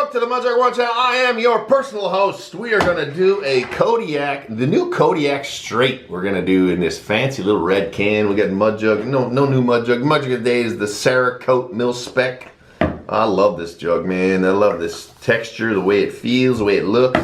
welcome to the Mudjug One Channel. I am your personal host. We are going to do a Kodiak, the new Kodiak Straight. We're going to do in this fancy little red can. We got Mudjug, no new Mudjug. Mudjug today is the Cerakote Mil Spec. I love this jug, man. I love this texture, the way it feels, the way it looks.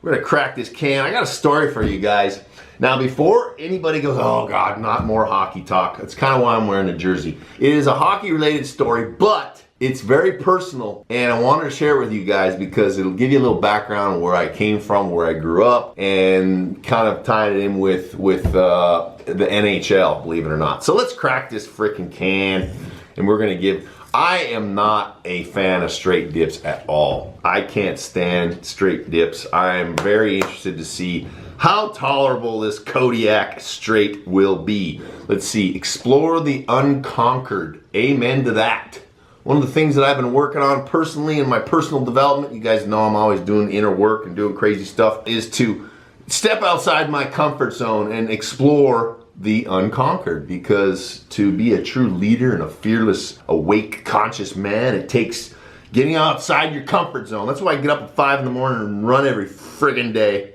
We're going to crack this can. I got a story for you guys. Now, before anybody goes, oh God, not more hockey talk. That's kind of why I'm wearing a jersey. It is a hockey-related story, but it's very personal, and I wanted to share it with you guys because it'll give you a little background on where I came from, where I grew up, and kind of tie it in with the NHL, believe it or not. So let's crack this freaking can, and we're going to give... I am not a fan of straight dips at all. I can't stand straight dips. I am very interested to see how tolerable this Kodiak Straight will be. Let's see. Explore the unconquered. Amen to that. One of the things that I've been working on personally in my personal development, you guys know I'm always doing inner work and doing crazy stuff, is to step outside my comfort zone and explore the unconquered. Because to be a true leader and a fearless, awake, conscious man, it takes getting outside your comfort zone. That's why I get up at 5 in the morning and run every friggin' day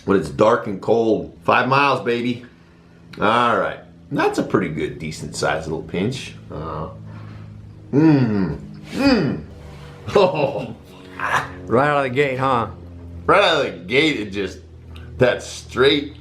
when it's dark and cold. 5 miles, baby. All right. That's a pretty good, decent sized little pinch. Oh. Right out of the gate, huh? Right out of the gate, it just, that straight.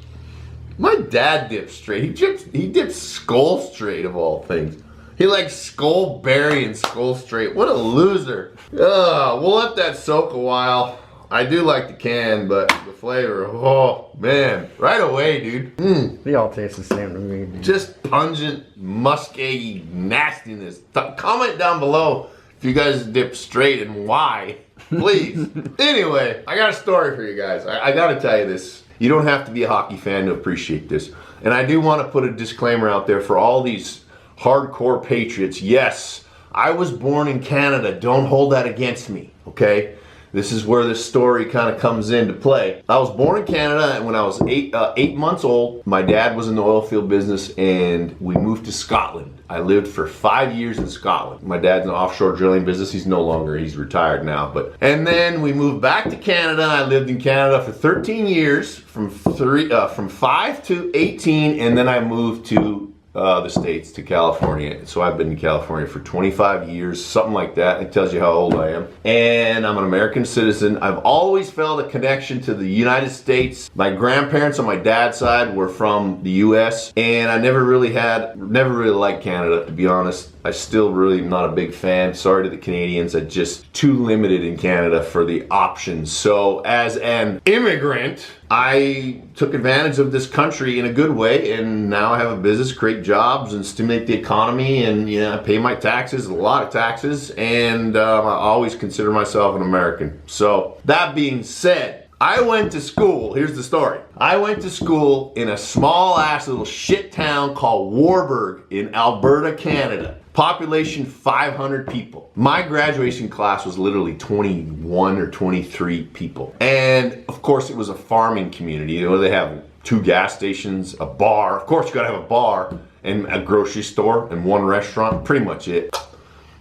My dad dips straight. He dips skull straight of all things. He likes skull berry and skull straight. What a loser. We'll let that soak a while. I do like the can, but the flavor, oh man, right away, dude. They all taste the same to me, dude. Just pungent, musky nastiness. Comment down below if you guys dip straight and why, please. Anyway, I got a story for you guys. I gotta tell you this. You don't have to be a hockey fan to appreciate this. And I do want to put a disclaimer out there for all these hardcore patriots. Yes, I was born in Canada. Don't hold that against me, okay? This is where this story kind of comes into play. I was born in Canada, and when I was eight months old, my dad was in the oil field business, and we moved to Scotland. I lived for 5 years in Scotland. My dad's in the offshore drilling business. He's no longer, he's retired now. And then we moved back to Canada. I lived in Canada for 13 years, from 5 to 18, and then I moved to the States, to California. So I've been in California for 25 years, something like that. It tells you how old I am. And I'm an American citizen. I've always felt a connection to the United States. My grandparents on my dad's side were from the US, and I never really liked Canada, to be honest. I still really am not a big fan. Sorry to the Canadians. I'm just too limited in Canada for the options. So as an immigrant, I took advantage of this country in a good way, and now I have a business, create jobs, and stimulate the economy, and I pay my taxes, a lot of taxes, and I always consider myself an American. So that being said, I went to school, here's the story. I went to school in a small ass little shit town called Warburg in Alberta, Canada. Population 500 people. My graduation class was literally 21 or 23 people. And of course it was a farming community. They have 2 gas stations, a bar. Of course you gotta have a bar and a grocery store and 1 restaurant, pretty much it.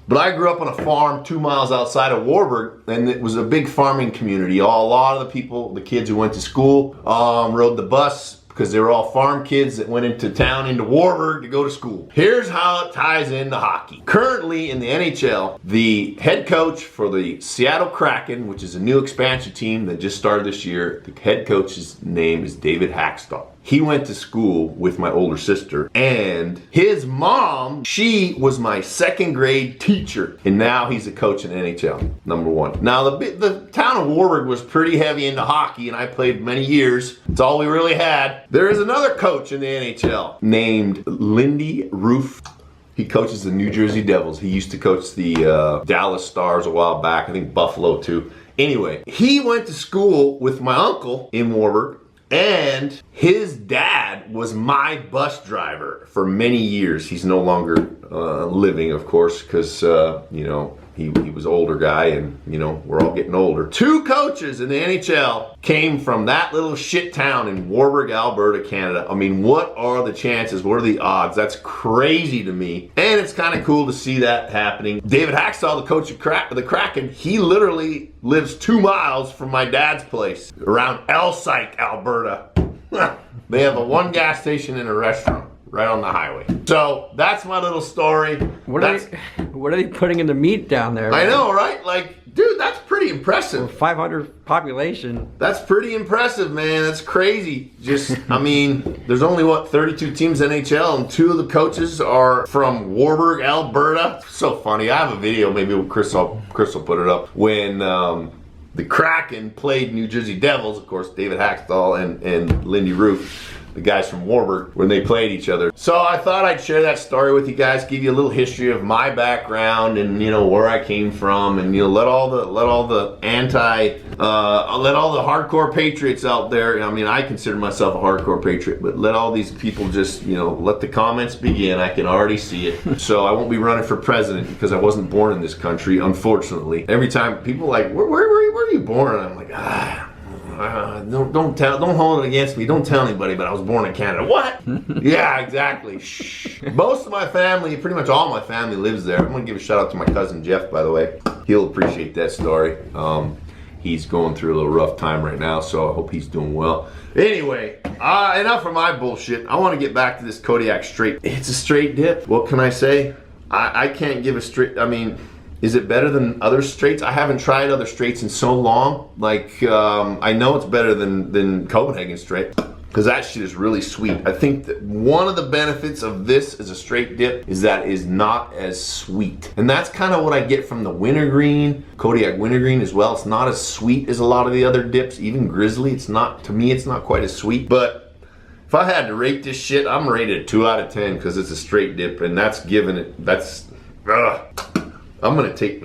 But I grew up on a farm 2 miles outside of Warburg, and it was a big farming community. A lot of the people, the kids who went to school, rode the bus because they were all farm kids that went into town, into Warburg, to go to school. Here's how it ties into hockey. Currently in the NHL, the head coach for the Seattle Kraken, which is a new expansion team that just started this year, the head coach's name is David Hackstall. He went to school with my older sister, and his mom, she was my 2nd grade teacher, and now he's a coach in NHL, number 1. Now the town of Warburg was pretty heavy into hockey, and I played many years. It's all we really had. There is another coach in the NHL named Lindy Roof. He coaches the New Jersey Devils. He used to coach the Dallas Stars a while back, I think Buffalo too. Anyway, he went to school with my uncle in Warburg, and his dad was my bus driver for many years. He's no longer living, of course, because, he was an older guy, and you know, we're all getting older. 2 coaches in the NHL came from that little shit town in Warburg, Alberta, Canada. I mean, what are the chances? What are the odds? That's crazy to me. And it's kind of cool to see that happening. David Hacksaw, the coach of the Kraken, he literally lives 2 miles from my dad's place around Elsike, Alberta. They have a 1 gas station and a restaurant right on the highway. So that's my little story. What are they putting in the meat down there? I know, right? Like, dude, that's pretty impressive. 500 population. That's pretty impressive, man. That's crazy. Just, I mean, there's only, 32 teams in NHL, and 2 of the coaches are from Warburg, Alberta. So funny. I have a video, maybe Chris will put it up, when the Kraken played New Jersey Devils, of course, David Hacksaw and Lindy Roof, the guys from Warburg, when they played each other. So I thought I'd share that story with you guys, give you a little history of my background and, you know, where I came from, and, you know, let all the hardcore patriots out there. I mean, I consider myself a hardcore patriot, but let all these people just, you know, let the comments begin. I can already see it. So I won't be running for president because I wasn't born in this country, unfortunately. Every time people are like, where were you born? And I'm like, don't hold it against me. Don't tell anybody, but I was born in Canada. What? Yeah, exactly. Shh. Most of my family, pretty much all my family lives there. I'm gonna give a shout out to my cousin Jeff, by the way. He'll appreciate that story. He's going through a little rough time right now, so I hope he's doing well. Anyway, enough of my bullshit. I want to get back to this Kodiak straight. It's a straight dip. What can I say? I can't give a straight. I mean, is it better than other straights? I haven't tried other straights in so long. Like, I know it's better than Copenhagen straight, because that shit is really sweet. I think that one of the benefits of this as a straight dip is that it is not as sweet. And that's kind of what I get from the wintergreen, Kodiak wintergreen as well. It's not as sweet as a lot of the other dips, even Grizzly. It's not, to me, it's not quite as sweet. But if I had to rate this shit, I'm rated a 2 out of 10 because it's a straight dip, and that's giving it, that's, I'm gonna take,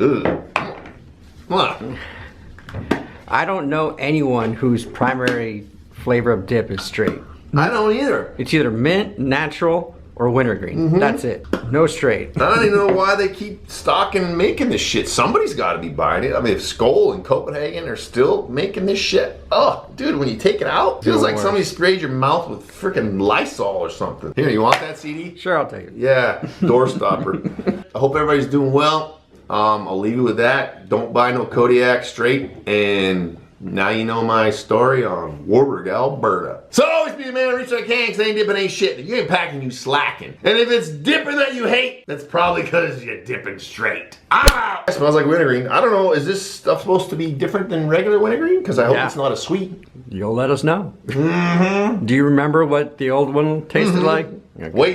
I don't know anyone whose primary flavor of dip is straight. I don't either. It's either mint, natural, or wintergreen. That's it. No straight. I don't even know why they keep stocking and making this shit. Somebody's got to be buying it. I mean, if Skoll and Copenhagen are still making this shit, oh, dude, when you take it out, it feels like somebody sprayed your mouth with freaking Lysol or something. Here, you want that CD? Sure, I'll take it. Yeah, door stopper. I hope everybody's doing well. I'll leave you with that. Don't buy no Kodiak straight, and now you know my story on Warburg, Alberta. So always be a man, reach like hands, ain't dipping, ain't shit. If you ain't packing, you slacking. And if it's dipping that you hate, that's probably because you're dipping straight. I'm out. It smells like wintergreen. I don't know, is this stuff supposed to be different than regular wintergreen? Because I hope it's not as sweet. You'll let us know. Do you remember what the old one tasted like? Okay. Wait.